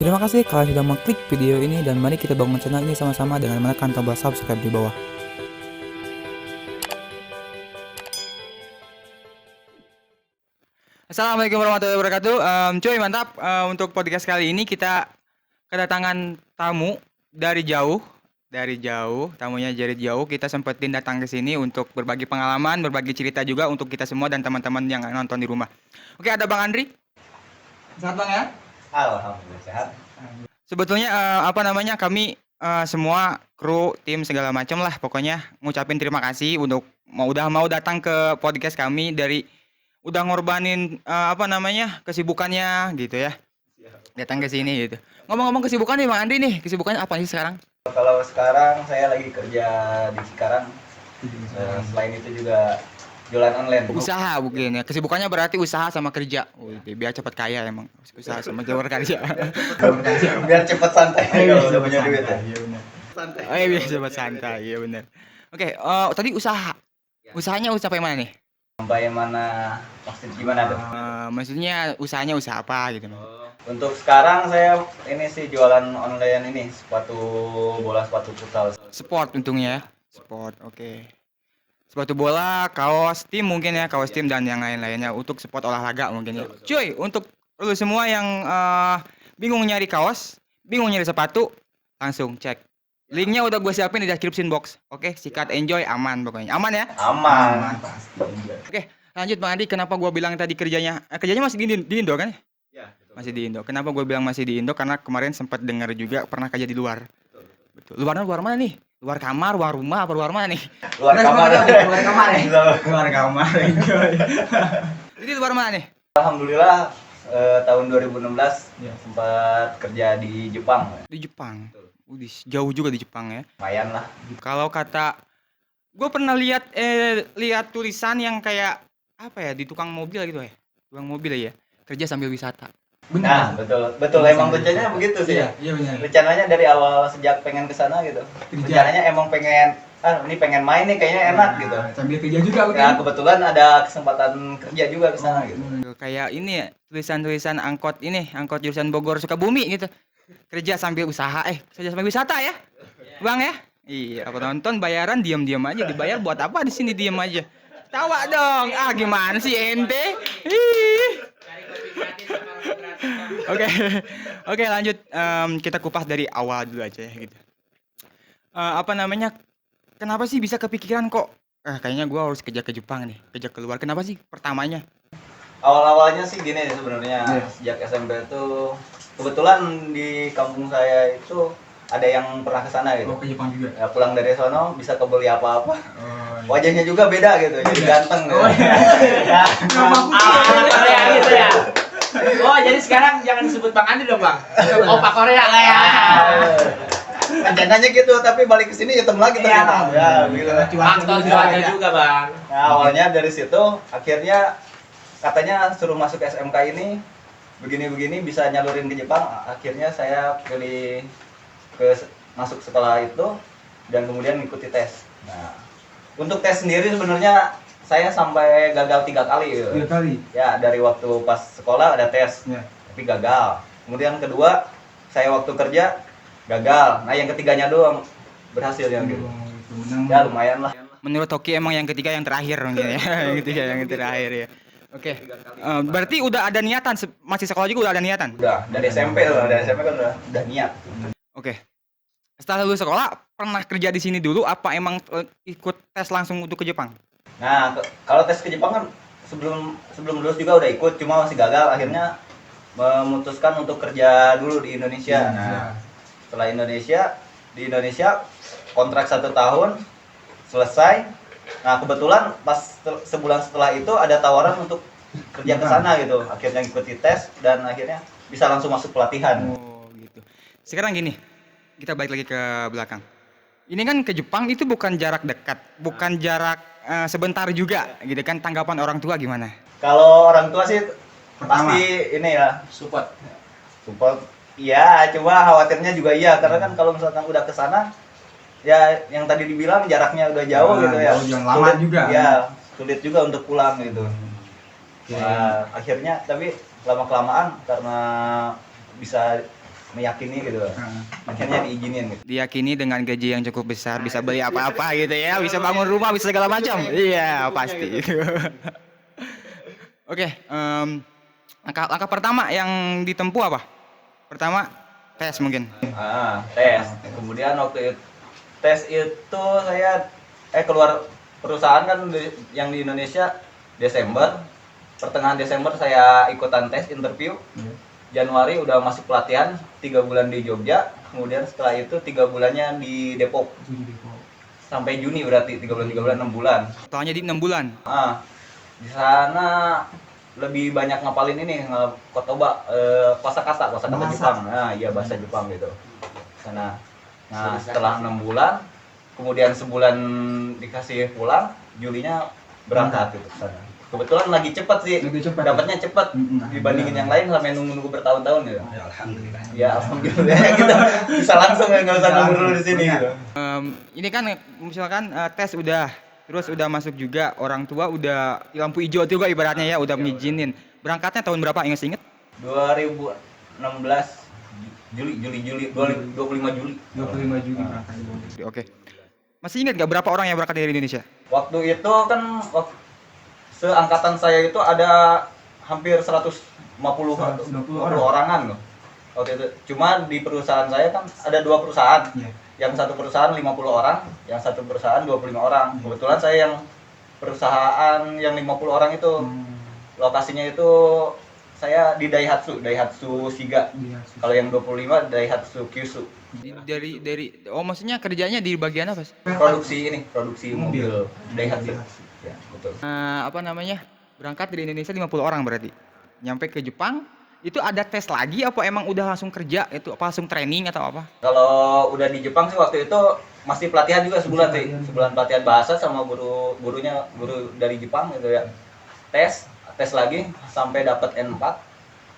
Terima kasih kalian sudah mengklik video ini dan mari kita bangun channel ini sama-sama dengan menekan tombol subscribe di bawah. Assalamualaikum warahmatullahi wabarakatuh. Cuy mantap. Untuk podcast kali ini kita kedatangan tamu dari jauh. Tamunya dari jauh. Kita sempetin datang ke sini untuk berbagi pengalaman, berbagi cerita juga untuk kita semua dan teman-teman yang nonton di rumah. Oke, ada Bang Andri. Sehat Bang ya? Alhamdulillah sehat. Sebetulnya kami semua kru, tim segala macam lah pokoknya ngucapin terima kasih untuk udah mau datang ke podcast kami dari udah ngorbanin kesibukannya gitu ya. Datang ke sini gitu. Ngomong-ngomong kesibukan nih Bang Andri nih, kesibukannya apa sih sekarang? Kalau sekarang saya lagi kerja di Cikarang. Selain itu juga jualan online. Usaha mungkin ya. Kesibukannya berarti usaha sama kerja. Biar cepat kaya emang. Usaha sama jualan kerja. Biar cepet santai kalau udah punya duit ya. Iya benar. Santai. Oh iya biar cepat santai, iya benar. Oke, tadi usaha. Usahanya usaha apa yang mana nih? Sampai mana maksud gimana tuh? Maksudnya usahanya usaha apa gitu? Untuk sekarang saya ini sih jualan online ini sepatu bola, sepatu futsal. Sport untungnya ya. Sport, oke. Sepatu bola, kaos tim mungkin ya, kaos tim dan yang lain-lainnya untuk sport olahraga mungkin ya. Cuy, untuk lu semua yang bingung nyari kaos, bingung nyari sepatu, langsung cek. Linknya udah gue siapin di description box. Oke, sikat enjoy aman pokoknya. Aman ya? Aman. Oke, lanjut Bang Adi, kenapa gue bilang tadi kerjanya masih di Indo kan? Ya, Masih di Indo. Kenapa gue bilang masih di Indo? Karena kemarin sempat dengar juga pernah kerja di luar. Betul. Luar mana nih? Luar kamar, luar rumah, apa luar mana nih? Luar kamar. Luar kamar ya? Luar kamar. Jadi luar mana nih? Alhamdulillah tahun 2016 sempat kerja di Jepang. Di Jepang. Udih, jauh juga di Jepang ya. Lumayan lah. Kalau kata gue pernah lihat tulisan yang kayak apa ya di tukang mobil gitu ya. Tukang mobil ya. Kerja sambil wisata. Nah, betul emang rencananya begitu sih. Iya benar. Rencananya dari awal sejak pengen ke sana gitu. Rencananya emang pengen main nih kayaknya enak gitu. Sambil kerja juga Ya, kebetulan ada kesempatan kerja juga ke sana gitu. Kayak ini ya, tulisan-tulisan angkot jurusan Bogor Sukabumi gitu. Kerja sambil wisata ya. Bang ya? Iya, penonton bayaran diam-diam aja, dibayar buat apa di sini diam aja. Tawa dong. Gimana sih ente? Oke, lanjut. Kita kupas dari awal dulu aja ya gitu. Kenapa sih bisa kepikiran kok? Kayaknya gue harus kerja ke Jepang nih, kerja keluar. Kenapa sih pertamanya? Awal-awalnya sih gini sebenarnya. Sejak SMP tuh kebetulan di kampung saya itu ada yang pernah ke sana gitu. Ke Jepang juga. Ya, pulang dari sono bisa kebeli apa-apa. Wajahnya juga beda gitu, jadi ganteng. Oh, gitu. iya. Korea gitu ya. Oh, jadi sekarang jangan disebut Bang Andi dong, Bang. Opa Korea lah ya. Rencananya gitu, tapi balik ke sini hitam lagi ternyata. Ya, gitu. Faktor cuaca juga, Bang. Nah, awalnya dari situ, akhirnya katanya suruh masuk SMK ini begini-begini bisa nyalurin ke Jepang. Akhirnya saya pilih masuk sekolah itu dan kemudian mengikuti tes. Nah, untuk tes sendiri sebenarnya saya sampai gagal 3 kali gitu. 3 kali. Ya, dari waktu pas sekolah ada tes, tapi gagal. Kemudian kedua, saya waktu kerja gagal. Nah, yang ketiganya doang berhasil yang gitu. Ya, lumayan lah. Menurut Hoki emang yang ketiga yang terakhir mungkin ya. Yang ketiga yang terakhir ya. Oke. Berarti udah ada niatan masih sekolah juga udah ada niatan? Udah, dari SMP kan udah niat. Oke. Setelah lulus sekolah pernah kerja di sini dulu apa emang ikut tes langsung untuk ke Jepang? Nah, kalau tes ke Jepang kan sebelum lulus juga udah ikut, cuma masih gagal. Akhirnya memutuskan untuk kerja dulu di Indonesia. Nah, setelah di Indonesia kontrak 1 tahun selesai. Nah, kebetulan pas sebulan setelah itu ada tawaran untuk kerja ke sana gitu. Akhirnya ikuti tes dan akhirnya bisa langsung masuk pelatihan. Oh, gitu. Sekarang gini, kita balik lagi ke belakang. Ini kan ke Jepang itu bukan jarak dekat, bukan jarak sebentar juga gitu kan. Tanggapan orang tua gimana? Kalau orang tua sih pasti ini ya support. Iya, cuma khawatirnya juga iya karena kan kalau misalkan udah ke sana ya yang tadi dibilang jaraknya udah jauh gitu ya. Jauh, yang lama juga. Ya, sulit juga untuk pulang gitu. Nah, akhirnya tapi lama kelamaan karena bisa meyakini gitu. Akhirnya diizinin gitu. Diyakini dengan gaji yang cukup besar bisa beli apa-apa gitu ya, bisa bangun rumah, bisa segala macam. Iya, pasti. Oke, langkah pertama yang ditempuh apa? Pertama, tes mungkin. Tes. Kemudian waktu itu tes itu saya keluar perusahaan kan yang di Indonesia Desember. Pertengahan Desember saya ikutan tes interview. Januari udah masuk pelatihan 3 bulan di Jogja. Kemudian setelah itu 3 bulannya di Depok. Sampai Juni berarti 3 bulan 6 bulan. Totalnya di 6 bulan. Di sana lebih banyak ngapalin ini kotoba, kosakata Jepang. Nah, iya bahasa Jepang gitu. Sana. Nah, setelah 6 bulan, kemudian sebulan dikasih pulang, Julinya berangkat gitu ke sana. Kebetulan lagi cepet sih, dapatnya cepet dibandingin yang lain sampai nunggu bertahun-tahun gitu. Ya alhamdulillah kita bisa langsung ya, nggak usah nunggu dulu di sini gitu. Ini kan misalkan tes udah, terus udah masuk juga, orang tua udah lampu hijau juga ibaratnya ya, udah mengizinin. Berangkatnya tahun berapa inget? 2016 Juli 25 Juli. 25 Juli berangkat. Oke. Masih ingat nggak berapa orang yang berangkat dari Indonesia? Waktu itu kan seangkatan saya itu ada hampir 150 orangan loh. Waktu itu cuma di perusahaan saya kan ada 2 perusahaan. Yang satu perusahaan 50 orang, yang satu perusahaan 25 orang. Kebetulan saya yang perusahaan yang 50 orang itu lokasinya itu saya di Daihatsu Shiga. Kalau yang 25 Daihatsu Kyushu. Maksudnya kerjanya di bagian apa sih? Produksi mobil Daihatsu. Ya, betul. Berangkat dari Indonesia 50 orang berarti. Nyampe ke Jepang, itu ada tes lagi apa emang udah langsung kerja? Itu apa langsung training atau apa? Kalau udah di Jepang sih waktu itu masih pelatihan juga sebulan sih. Sebulan pelatihan bahasa sama guru dari Jepang gitu ya. Tes lagi sampai dapat N4.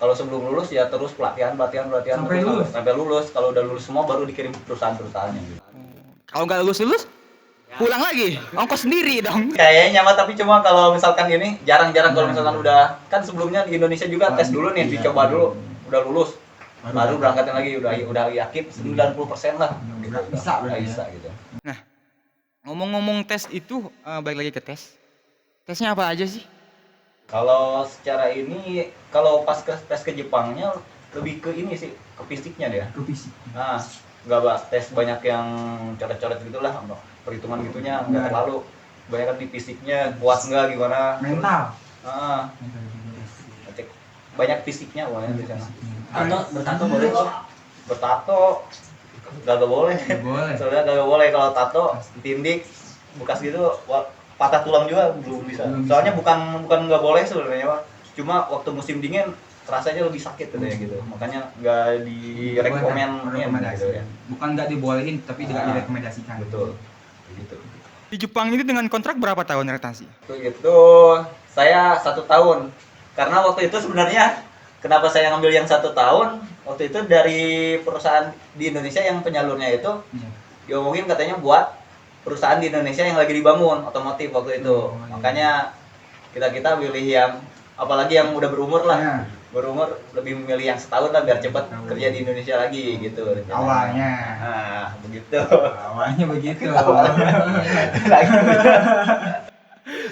Kalau sebelum lulus ya terus pelatihan sampai lulus. Kalau udah lulus semua baru dikirim ke perusahaan-perusahaannya gitu. Kalau nggak lulus, pulang lagi, ongkos sendiri dong. Kayaknya mah, tapi cuma kalau misalkan ini jarang-jarang kalau misalkan udah kan sebelumnya di Indonesia juga tes dulu nih, dicoba dulu, udah lulus, baru berangkatin lagi udah yakin 90% lah. Bisa gitu. Nah, ngomong-ngomong tes itu, balik lagi ke tes. Tesnya apa aja sih? Kalau secara ini, kalau pas tes ke Jepangnya lebih ke ini sih, ke fisiknya dia. Ke fisik. Nah, nggak tes banyak yang coret-coret gitulah, perhitungan gitunya nggak terlalu. Banyak kan di fisiknya, kuat nggak gimana. Mental. Banyak fisiknya pokoknya di sana. Bertato boleh kok. Bertato gak boleh. Soalnya gak boleh kalau tato tindik bekas gitu patah tulang juga belum bisa. Soalnya bukan nggak boleh sebenarnya Pak. Cuma waktu musim dingin rasanya lebih sakit katanya gitu. Makanya nggak direkomendasin gitu ya. Bukan nggak dibolehin tapi tidak direkomendasikan. Betul. Begitu. Di Jepang ini dengan kontrak berapa tahun rotasi? Itu saya 1 tahun. Karena waktu itu sebenarnya kenapa saya ngambil yang 1 tahun? Waktu itu dari perusahaan di Indonesia yang penyalurnya itu diomongin katanya buat perusahaan di Indonesia yang lagi dibangun otomotif waktu itu. Makanya kita pilih yang apalagi yang udah berumur lah. Berumur lebih memilih yang setahun lah biar cepat kerja di Indonesia lagi gitu. Awalnya. Nah, begitu. Awalnya begitu.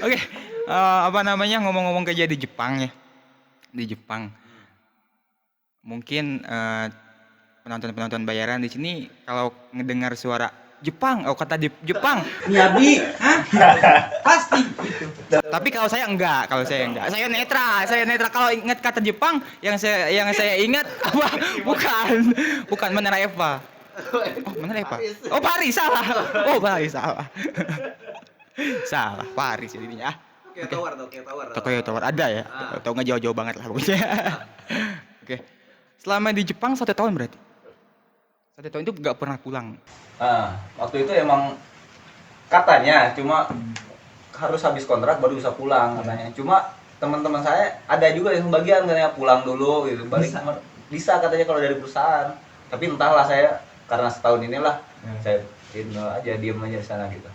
Oke, ngomong-ngomong kerja di Jepang ya. Di Jepang. Mungkin penonton-penonton bayaran di sini kalau ngedengar suara Jepang, kata Jepang. Miyabi, pasti gitu. Tapi kalau saya enggak. Saya netral. Kalau ingat kata Jepang, yang saya ingat apa? Bukan Menara Eva. Oh, Menara Eva. Oh, Paris salah. Salah, Paris jadinya. Tokyo Tower ada ya. Atau nggak jauh-jauh banget lah pokoknya. Oke. Selama di Jepang 1 tahun berarti. 1 tahun itu nggak pernah pulang. Waktu itu emang katanya cuma harus habis kontrak baru bisa pulang katanya. Cuma teman-teman saya ada juga yang sebagian katanya pulang dulu gitu. Balik bisa katanya kalau dari perusahaan. Tapi entahlah saya karena setahun inilah saya diem aja di sana gitu.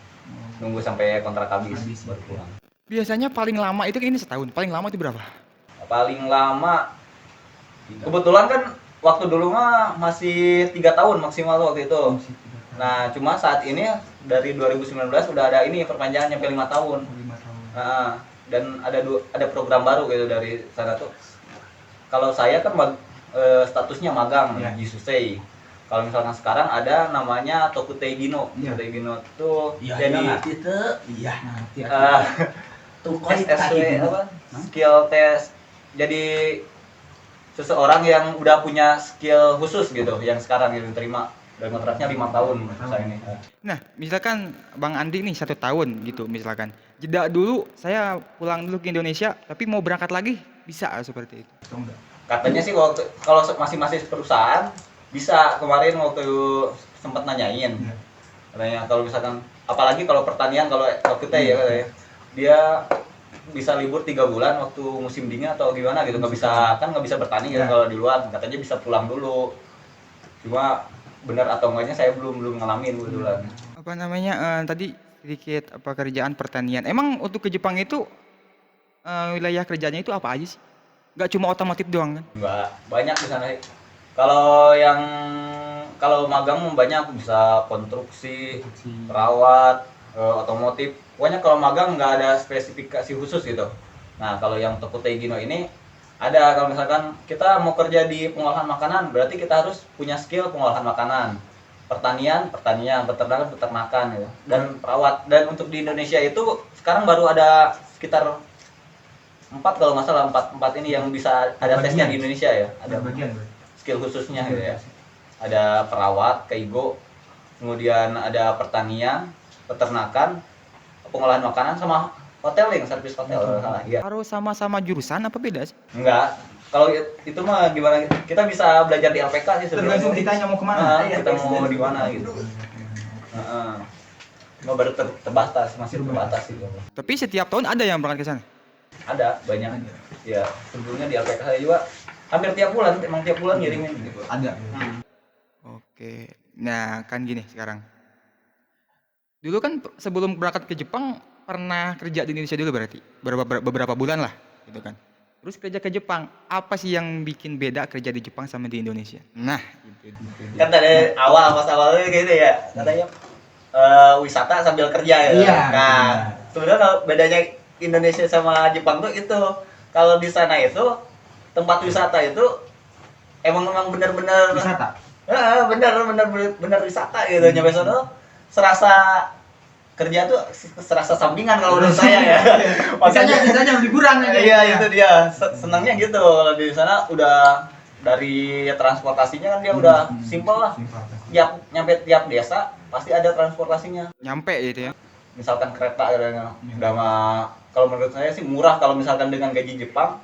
Nunggu sampai kontrak habis baru pulang. Biasanya paling lama itu ini setahun. Paling lama itu berapa? Paling lama kebetulan kan waktu dulu mah masih 3 tahun maksimal waktu itu. Nah, cuma saat ini dari 2019 udah ada ini perpanjangan sampai 5 tahun. Nah, dan ada program baru gitu dari sana tuh. Kalau saya kan statusnya magang di Susei. Kalau misalkan sekarang ada namanya Tokutei Gino. Tokutei Gino tuh jadi SSW apa? Skill test. Jadi seseorang yang udah punya skill khusus gitu yang sekarang yang diterima dan kontraknya 5 tahun saya ini. Nah, misalkan Bang Andi nih 1 tahun gitu misalkan. Jeda dulu, saya pulang dulu ke Indonesia, tapi mau berangkat lagi, bisa seperti itu? Katanya sih waktu kalau masih perusahaan bisa, kemarin waktu sempat nanyain. Katanya kalau misalkan apalagi kalau pertanian kalau kita ya katanya, dia bisa libur 3 bulan waktu musim dingin atau gimana gitu, nggak bisa bertani gitu kalau di luar, katanya bisa pulang dulu. Cuma benar atau enggaknya saya belum ngalamin kebetulan. Apa namanya, tadi sedikit pekerjaan pertanian. Emang untuk ke Jepang itu wilayah kerjanya itu apa aja sih? Nggak cuma otomotif doang kan? Enggak, banyak di sana. Kalau magang banyak, bisa konstruksi, perawat, otomotif. Pokoknya kalau magang nggak ada spesifikasi khusus gitu. Nah, kalau yang Tokutei Gino ini ada, kalau misalkan kita mau kerja di pengolahan makanan, berarti kita harus punya skill pengolahan makanan. Pertanian, peternakan gitu. Dan perawat. Dan untuk di Indonesia itu sekarang baru ada sekitar 4 kalau nggak salah, 4 ini yang bisa ada tesnya di Indonesia ya. Ada skill khususnya gitu ya. Ada perawat, keigo, kemudian ada pertanian, peternakan, pengolahan makanan, sama hoteling, servis hotel. Iya. Harus sama-sama jurusan apa beda sih? Enggak. Kalau itu mah gimana? Kita bisa belajar di LPK sih sebenarnya. Tergantung kitanya mau kemana. Kita mau di mana gitu. Cuma baru terbatas, masih terbatas gitu. Tapi setiap tahun ada yang berangkat ke sana? Ada banyak. Ya, sebelumnya di LPK saya juga hampir tiap bulan, emang tiap bulan ngirimin gitu. Ada. Oke. Nah, kan gini sekarang. Dulu kan sebelum berangkat ke Jepang pernah kerja di Indonesia dulu berarti beberapa bulan lah gitu kan. Terus kerja ke Jepang, apa sih yang bikin beda kerja di Jepang sama di Indonesia? Nah, gitu. Kan dari pas awalnya gitu ya, katanya wisata sambil kerja ya. Iya. Nah, sebenarnya bedanya Indonesia sama Jepang tuh itu, kalau di sana itu tempat wisata itu emang benar-benar Wisata. benar wisata gitu. Nyampe sana serasa kerja tuh serasa sampingan kalau menurut saya ya. Bisanya liburan aja. Iya, itu dia. Senangnya gitu. Kalau di sana udah dari transportasinya kan dia udah simpel lah. Tiap desa pasti ada transportasinya. Nyampe gitu ya. Misalkan kereta udah mah, kalau menurut saya sih murah. Kalau misalkan dengan gaji Jepang,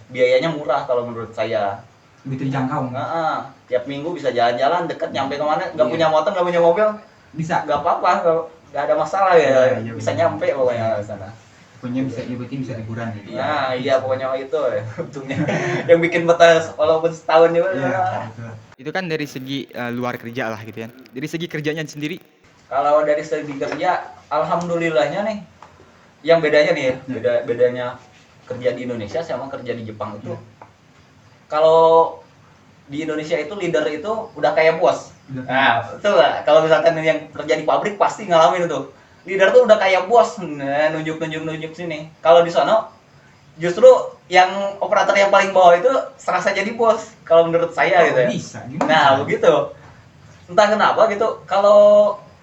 biayanya murah kalau menurut saya. Lebih terjangkau. Nah, tiap minggu bisa jalan-jalan deket, nyampe kemana, nggak punya motor, nggak punya mobil, Bisa. nggak apa-apa, nggak ada masalah ya, bisa nyampe pokoknya di sana. Pokoknya bisa liburan gitu. Nah, iya pokoknya itu ya, untungnya yang bikin betah walaupun setahun juga. Itu kan dari segi luar kerja lah gitu ya. Dari segi kerjanya sendiri, Kalau dari segi kerja, alhamdulillahnya nih, yang bedanya nih ya, bedanya kerja di Indonesia sama kerja di Jepang itu, kalau di Indonesia itu leader itu udah kayak bos. Nah, betul lah. Kalau misalkan yang kerja di pabrik pasti ngalamin itu. Leader tuh udah kayak bos, nah, nunjuk sini. Kalau di sana justru yang operator yang paling bawah itu serasa jadi bos kalau menurut saya gitu ya. Bisa. Gimana? Nah, begitu. Entah kenapa gitu. Kalau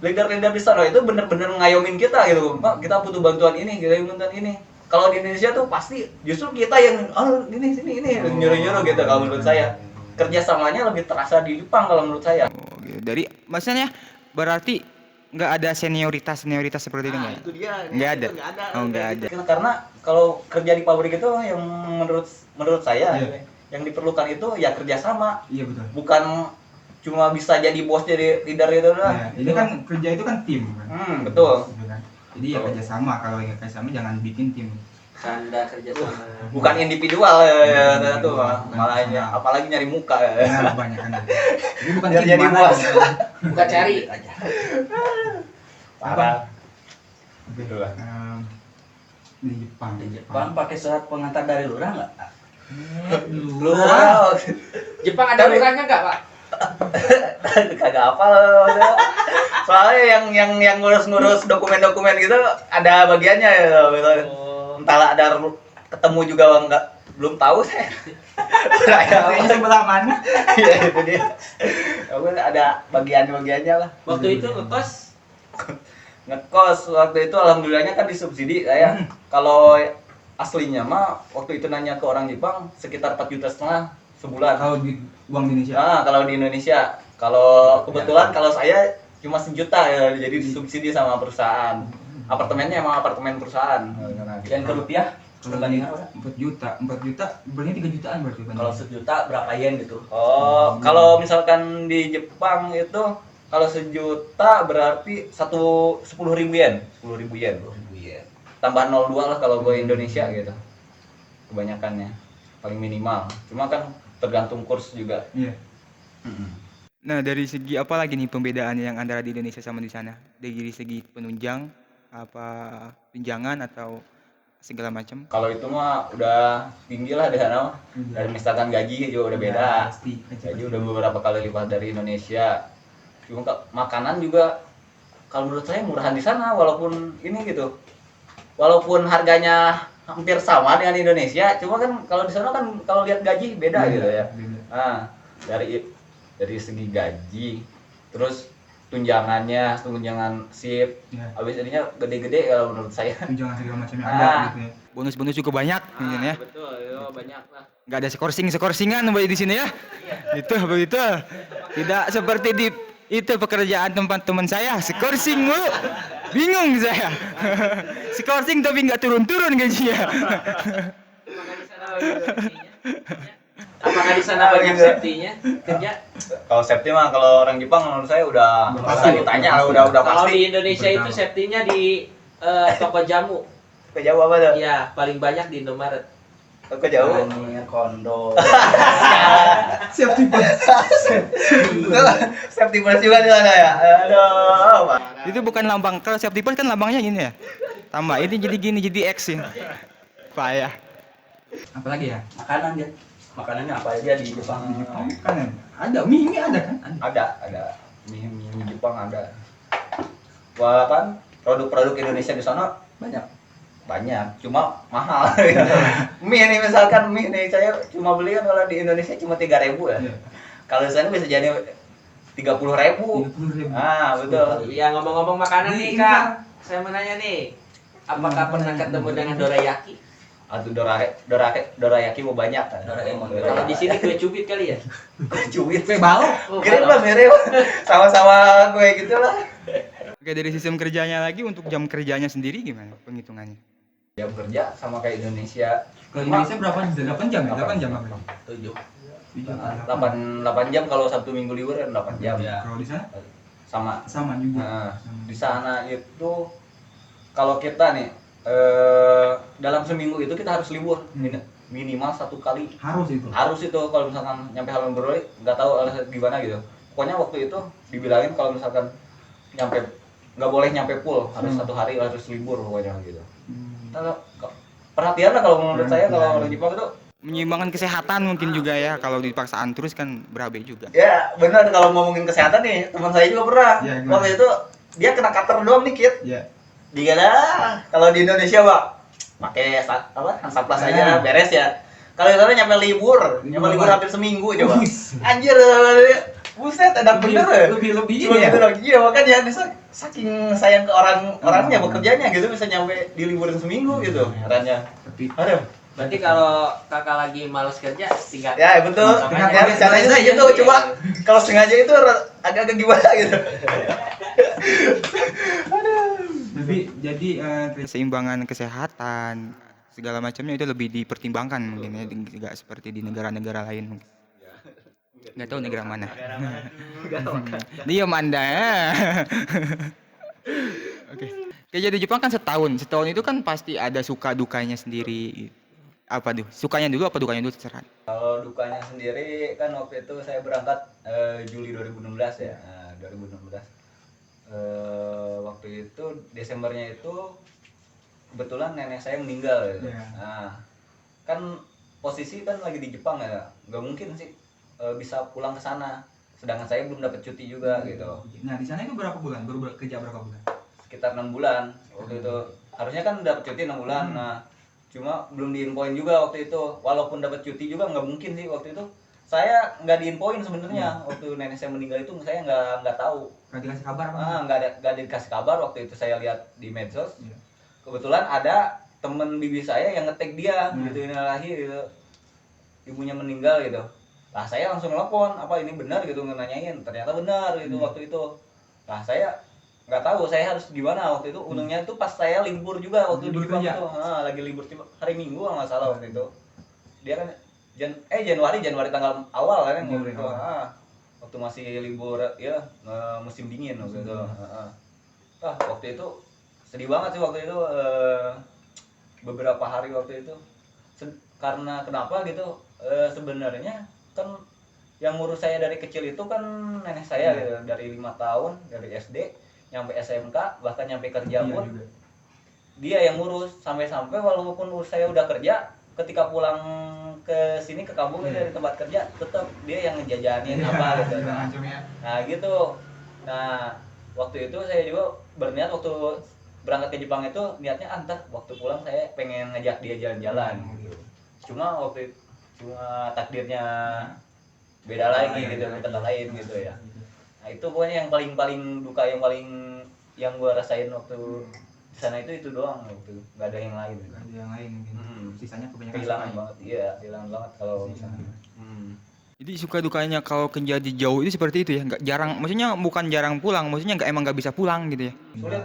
leader-leader di sana itu bener-bener ngayomin kita gitu. Pak, kita butuh bantuan ini, kita butuh bantuan ini. Kalau di Indonesia tuh pasti justru kita yang ini nyuruh-nyuruh gitu kalau menurut saya. Kerjasamanya lebih terasa di Jepang kalau menurut saya. oh, gitu. Dari maksudnya berarti nggak ada senioritas seperti itu nggak? Itu dia. Nggak ada. Oh, nggak ada. Karena kalau kerja di pabrik itu yang menurut saya yang diperlukan itu ya kerjasama. Iya betul. Bukan cuma bisa jadi bos, jadi leader itu lah. Ya, ini kan kerja itu kan tim kan. Betul. Gitu kan. Jadi ya kerjasama, kalau nggak kerjasama jangan bikin tim. Canda kerja sama. Bukan individual ya, tuh malah apalagi nyari muka ya. Ya, banyak kan. Ini bukan Biar tim jadi mana bos. gitu. Bukan cari aja. Parah. Gitu lah. Di Jepang. Di Jepang pakai surat pengantar dari lurah nggak? Lurah. Jepang ada lurahnya nggak, Pak? Kagak apa loh. Soalnya yang ngurus-ngurus dokumen-dokumen gitu ada bagiannya ya gitu. Entahlah ada ketemu juga enggak, belum tahu saya. Kayaknya sebelah mana? Iya itu dia. Aku ada bagian-bagiannya lah. Waktu itu Ngekos waktu itu alhamdulillahnya kan disubsidi saya. Kalau aslinya mah waktu itu nanya ke orang Jepang sekitar 4,5 juta sebulan. Kalau di uang Indonesia. Nah, kalau di Indonesia, kalau kebetulan kalau saya cuma 1 juta ya, jadi disubsidi sama perusahaan. Apartemennya emang apartemen perusahaan. Dan ke rupiah perbandingan berapa? 4 juta, berarti 3 jutaan berarti. Kalau 1 juta berapa yen gitu? Oh, kalau misalkan di Jepang itu kalau 1 juta berarti 10.000 yen. 10.000 yen. Tambah 02 lah kalau gue Indonesia gitu. Kebanyakannya paling minimal. Cuma kan tergantung kurs juga. Iya. Nah, dari segi apa lagi nih pembedaan yang antara di Indonesia sama di sana? Dari segi penunjang, apa tunjangan atau segala macam? Kalau itu mah udah tinggi lah di sana mah. Dari misalkan gaji juga udah beda. Pasti. Gaji udah beberapa kali lipat dari Indonesia. Cuma makanan juga kalau menurut saya murahan di sana walaupun ini gitu. Walaupun harganya hampir sama dengan Indonesia, cuma kan kalau di sana kan kalau lihat gaji beda gitu ya. Nah, dari segi gaji, terus tunjangan sip, Ya. habis ininya gede-gede kalau menurut saya. Tunjangan segala macamnya Ah. ada gitu ya. Bonus-bonus juga banyak mungkin ya. Betul, yo, banyak lah. Nggak ada sekorsingan di sini ya. Itu begitu. Tidak seperti di itu pekerjaan tempat teman saya, sekorsing mulu. Bingung saya. Sekorsing tapi nggak turun-turun gajinya. Apakah di sana banyak safety-nya kerja? Kalau safety mah kalau orang Jepang menurut saya udah Pasti. ditanya udah Kalau pasti. di Indonesia itu safety-nya di toko jamu. Kejauh apa tuh? Iya, paling banyak di Indomaret. Kejauh. Kondo. Safety first. Safety first juga di sana ya. Aduh. Itu bukan lambang. Kalau safety first kan lambangnya gini ya. Tambah ini jadi gini jadi X ya. Payah. Apalagi ya? Makanan dia. Makanannya apa aja di Jepang? Kan ada mie ada kan? Ada mie Jepang ada. Wah kan produk-produk Indonesia di sana banyak, cuma mahal. Mie nih misalkan mie nih saya cuma beli kan kalau di Indonesia cuma 3.000 ya. Iya. Kalau di sana bisa jadi 30.000. 30.000. Ah betul. Iya, ngomong-ngomong makanan nih, Kak. Saya mau nanya nih. Apakah pernah ketemu dengan dorayaki? Atau dorayaki mau banyak kan. Doraemon. Kalau di sini kue cubit kali ya? Cuit. Kue balok. Mirip lah mirip. Sama-sama gue gitu lah. Oke, dari sistem kerjanya lagi untuk jam kerjanya sendiri gimana penghitungannya? Jam kerja sama kayak Indonesia. Kalau Indonesia berapa? 8 jam ya? 8 jam apa? 7. 8 jam kalau Sabtu Minggu libur kan 8 jam. Iya. Kalau di sana Sama. sama juga. Nah, di sana itu kalau kita nih dalam seminggu itu kita harus libur minimal 1 kali. Harus itu. Kalau misalkan nyampe halaman baru nggak tahu alasan gimana gitu. Pokoknya waktu itu dibilangin kalau misalkan nggak boleh nyampe full, harus 1 hari harus libur pokoknya gitu. Kalau perhatian lah kalau menurut saya kalau orang Jepang itu Menyeimbangkan kesehatan mungkin juga ya. Kalau dipaksaan terus kan berabe juga. ya benar kalau ngomongin kesehatan nih teman saya juga pernah. Ya, gimana? Waktu itu dia kena cutter doang dikit. Ya. Dia dah kalau di Indonesia Pak pakai Hansaplast aja beres ya. Kalau di sana nyampe libur hampir seminggu coba. Anjir, buset enak bener ya. Lebih Cuma ini ya. gitu dong. Iya makanya saking sayang ke orangnya bekerjanya gitu bisa nyampe diliburin seminggu gitu. Herannya. Tapi Aduh. Berarti kalau kakak lagi malas kerja, tinggal Ya betul. Makanya Ya rencananya sih gitu coba kalau sengaja itu agak-agak gimana gitu. jadi Keseimbangan kesehatan segala macamnya itu lebih dipertimbangkan mungkin ya, tidak seperti di negara-negara lain mungkin. Nggak tahu negara mana. Diam Anda ya. Oke. Kerja di Jepang kan setahun itu kan pasti ada suka dukanya sendiri. Apa tuh? Sukanya dulu apa dukanya dulu terserah. Kalau dukanya sendiri kan waktu itu saya berangkat Juli 2016 ya. Nah, 2016. Waktu itu Desembernya itu kebetulan nenek saya meninggal gitu. Ya. Nah, kan posisi kan lagi di Jepang ya, nggak mungkin sih bisa pulang ke sana. Sedangkan saya belum dapat cuti juga gitu. Nah di sana itu berapa bulan? Kerja berapa bulan? Sekitar 6 bulan waktu itu. Harusnya kan dapat cuti 6 bulan. Nah, cuma belum diinfoin juga waktu itu. Walaupun dapat cuti juga nggak mungkin sih waktu itu. Saya nggak diinfoin sebenarnya. Waktu nenek saya meninggal itu saya nggak tahu. Nggak dikasih kabar apa? Nggak dikasih kabar waktu itu. Saya lihat di medsos. Iya. Kebetulan ada temen bibi saya yang nge-tag dia gitu, innalillahi gitu. Ibunya meninggal gitu. Lah saya langsung telepon, apa ini benar gitu, nanyain. Ternyata benar gitu waktu itu. Lah saya nggak tahu saya harus gimana waktu itu. Untungnya itu pas saya libur juga waktu di Jepang itu. Lagi libur hari Minggu kalau nggak salah waktu itu. Dia kan Januari tanggal awal kan waktu itu. Waktu masih libur ya, musim dingin waktu itu. Waktu itu sedih banget sih waktu itu, beberapa hari waktu itu. Karena kenapa gitu, sebenarnya kan yang ngurus saya dari kecil itu kan nenek saya gitu, dari 5 tahun, dari SD nyampe SMK, bahkan nyampe kerja pun dia yang ngurus, sampai-sampai walaupun saya udah kerja, ketika pulang ke sini ke kampung dari tempat kerja, tetap dia yang ngejajanin apa gitu. Nah gitu. Nah waktu itu saya juga berniat waktu berangkat ke Jepang itu niatnya antar waktu pulang saya pengen ngajak dia jalan-jalan gitu. Cuma takdirnya beda lagi gitu, kata lain gitu ya. Nah itu pokoknya yang paling duka, yang gua rasain waktu di sana itu doang waktu, nggak ada yang lain. Nggak ada yang lain mungkin. Sisanya kebanyakan Kehilangan banget, iya kehilangan banget kalau di sana. Jadi suka dukanya kalau kerja di jauh itu seperti itu ya, nggak jarang, maksudnya bukan jarang pulang, maksudnya emang nggak bisa pulang gitu ya.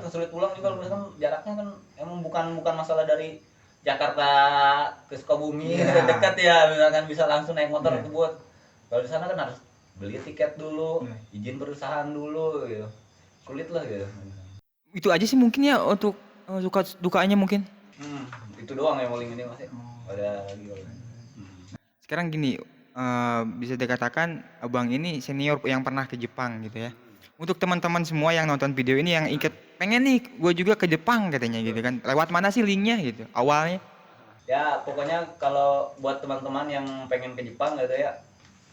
Sulit pulang juga, misalkan jaraknya kan emang bukan masalah dari Jakarta ke Sukabumi dekat ya, misalkan bisa langsung naik motor kebut. Kalau di sana kan harus beli tiket dulu, izin perusahaan dulu gitu. Sulit lah gitu. Itu aja sih mungkin ya untuk suka dukanya mungkin. Itu doang yang paling ini Mas. Ada lagi. Sekarang gini, bisa dikatakan abang ini senior yang pernah ke Jepang gitu ya. Untuk teman-teman semua yang nonton video ini yang ikut pengen nih gue juga ke Jepang katanya gitu kan, lewat mana sih linknya gitu awalnya? Ya pokoknya kalau buat teman-teman yang pengen ke Jepang gitu ya,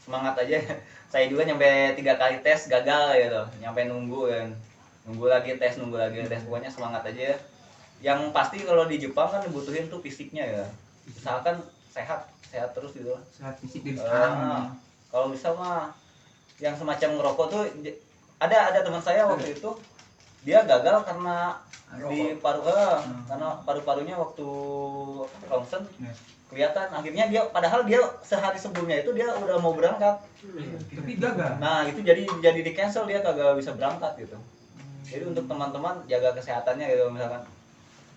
semangat aja. Saya juga nyampe 3 kali tes gagal gitu, nyampe nunggu lagi tes, pokoknya semangat aja. Yang pasti kalau di Jepang kan dibutuhin tuh fisiknya ya, misalkan sehat terus gitu. Sehat fisik dari sekarang. Kalau bisa mah yang semacam ngerokok tuh, ada teman saya waktu itu dia gagal karena di paru-parunya waktu ronsen kelihatan. Akhirnya padahal dia sehari sebelumnya itu dia udah mau berangkat, Tapi gagal. nah itu jadi di cancel, dia kagak bisa berangkat gitu. Jadi untuk teman-teman jaga kesehatannya gitu, misalkan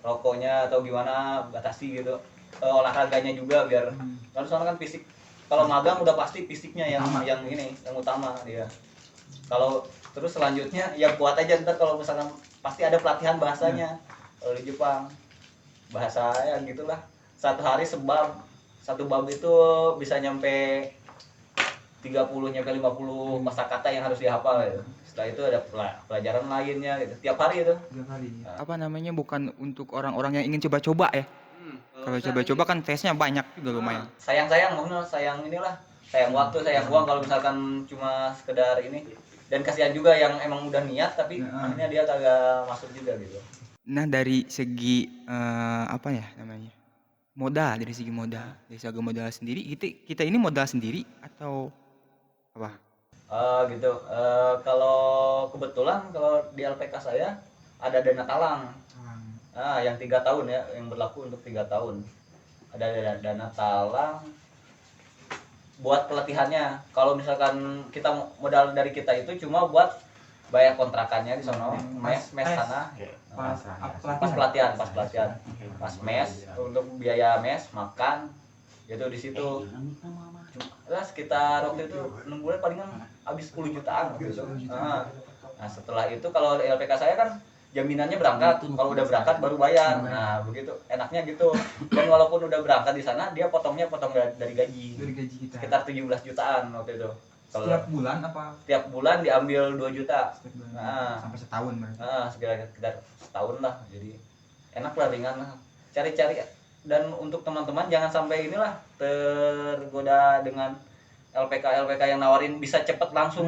rokoknya atau gimana batasi gitu, olahraganya juga biar kan soalnya kan fisik, kalau magang udah pasti fisiknya yang utama dia. Kalau terus selanjutnya ya kuat aja, ntar kalau misalkan pasti ada pelatihan bahasanya. Kalau di Jepang bahasa ya gitulah, satu hari satu bab itu bisa nyampe 30 nyampe 50 kosakata yang harus dihafal gitu. Setelah itu ada pelajaran lainnya gitu tiap hari itu. 3 kali. Apa namanya, bukan untuk orang-orang yang ingin coba-coba ya. Kalau coba-coba kan tesnya banyak juga lumayan. Sayang waktu, sayang uang kalau misalkan cuma sekedar ini. Dan kasihan juga yang emang udah niat tapi akhirnya dia kagak masuk juga gitu. Nah dari segi apa ya namanya, dari segi modal sendiri, kita ini modal sendiri atau apa? Gitu. Kalau kebetulan kalau di LPK saya ada dana talang. Yang 3 tahun ya, yang berlaku untuk 3 tahun. Ada dana talang buat pelatihannya. Kalau misalkan kita modal dari kita itu cuma buat bayar kontrakannya di sono, mes sana. Pas pelatihan, pas mes untuk biaya mes, makan gitu di situ. Lah sekitar waktu itu 6 bulan palingan habis 10 jutaan gitu. Nah, setelah itu kalau LPK saya kan jaminannya berangkat, kalau udah berangkat baru bayar. Nah, begitu enaknya gitu. Dan walaupun udah berangkat di sana, dia potong dari gaji. Dari gaji kita. Sekitar 17 jutaan waktu itu. Setiap bulan apa? Tiap bulan diambil 2 juta. Sampai setahun berarti. Sekitar setahun lah. Jadi enak lah, ringan lah. Cari dan untuk teman-teman jangan sampai inilah tergoda dengan LPK yang nawarin bisa cepet langsung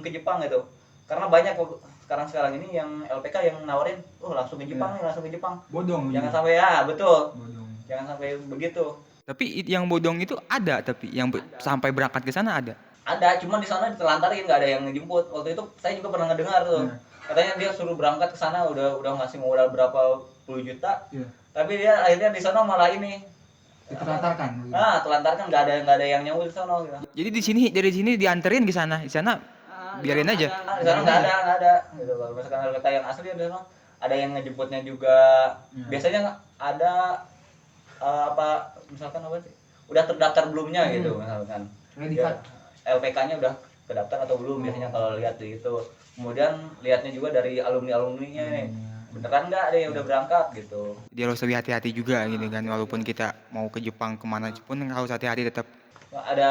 ke Jepang gitu. Karena banyak kok sekarang ini yang LPK yang nawarin langsung ke Jepang nih, langsung ke Jepang. Bodong. Jangan sampai ya, betul. Bodong. Jangan sampai begitu. Tapi yang bodong itu ada, tapi yang sampai berangkat ke sana ada. Ada, cuma di sana ditelantarin, nggak ada yang ngejemput. Waktu itu saya juga pernah ngedengar tuh. Katanya dia suruh berangkat ke sana udah ngasih modal berapa puluh juta. Iya. Tapi dia akhirnya di sana malah ini Ditelantarkan. telantarkan, nggak ada yang nyambut di sana gitu. Jadi dari sini dianterin ke sana. Di sana biarin aja. Di sana nggak ada gitu. Kalau misalkan LPK yang asli di sana ada yang ngejemputnya juga. Biasanya ada misalkan apa sih? Udah terdaftar belumnya gitu misalkan. Predikat. LPK-nya udah kedaftar atau belum biasanya kalau lihat di itu. Kemudian lihatnya juga dari alumni-alumninya nih. Beneran nggak ada yang udah berangkat gitu. Dia harus lebih hati-hati juga gitu kan, walaupun kita mau ke Jepang kemana pun harus hati-hati tetap. Ada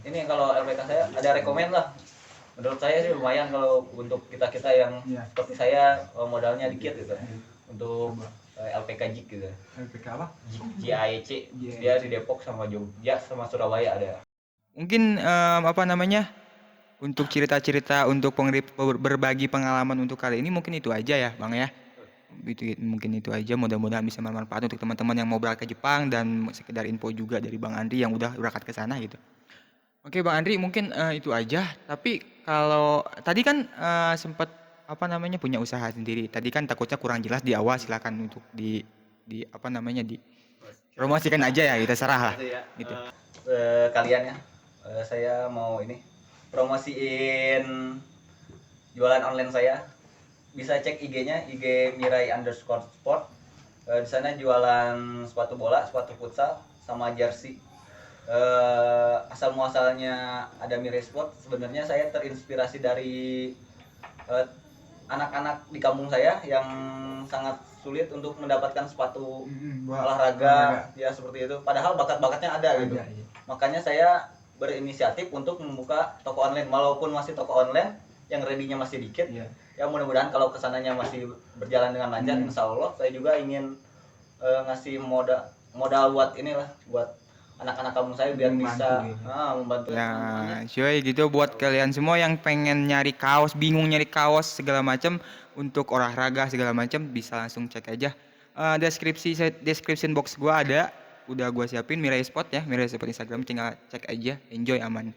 ini kalau LPK saya ada rekomen lah. Menurut saya sih lumayan kalau untuk kita yang seperti saya modalnya dikit gitu. Untuk LPK JIK gitu. LPK apa? JAEC. Dia di Depok sama Jogja sama Surabaya ada. Mungkin untuk cerita-cerita untuk berbagi pengalaman untuk kali ini mungkin itu aja ya Bang ya. Mungkin itu aja, mudah-mudahan bisa bermanfaat untuk teman-teman yang mau berangkat ke Jepang dan sekedar info juga dari Bang Andri yang udah berangkat ke sana gitu. Oke Bang Andri, mungkin itu aja. Tapi kalau tadi kan sempat punya usaha sendiri. Tadi kan takutnya kurang jelas di awal, silakan untuk di promosikan aja ya, kita serah lah gitu. Kalian ya, saya mau ini promosiin jualan online saya. Bisa cek IG-nya, IG Mirai_sport. Di sana jualan sepatu bola, sepatu futsal, sama jersey. Asal muasalnya ada Mirai Sport. Sebenarnya saya terinspirasi dari anak-anak di kampung saya yang sangat sulit untuk mendapatkan sepatu olahraga ya seperti itu. Padahal bakat-bakatnya ada gitu. Makanya saya berinisiatif untuk membuka toko online, walaupun masih toko online yang ready-nya masih dikit. Ya mudah-mudahan kalau kesananya masih berjalan dengan lancar, insya Allah saya juga ingin ngasih modal buat inilah, buat anak-anak kampung saya biar bisa membantu. Ya, cuy gitu buat kalian semua yang pengen nyari kaos, bingung nyari kaos segala macam untuk olahraga segala macam, bisa langsung cek aja. Description box gua ada, udah gua siapin Mirai Sport ya, Mirai Sport Instagram, tinggal cek aja, enjoy aman.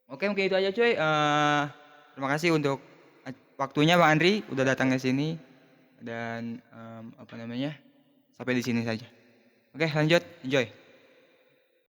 Oke, mungkin itu aja cuy. Terima kasih untuk waktunya Bang Andri udah datang ke sini dan sampai di sini saja. Oke, lanjut, enjoy.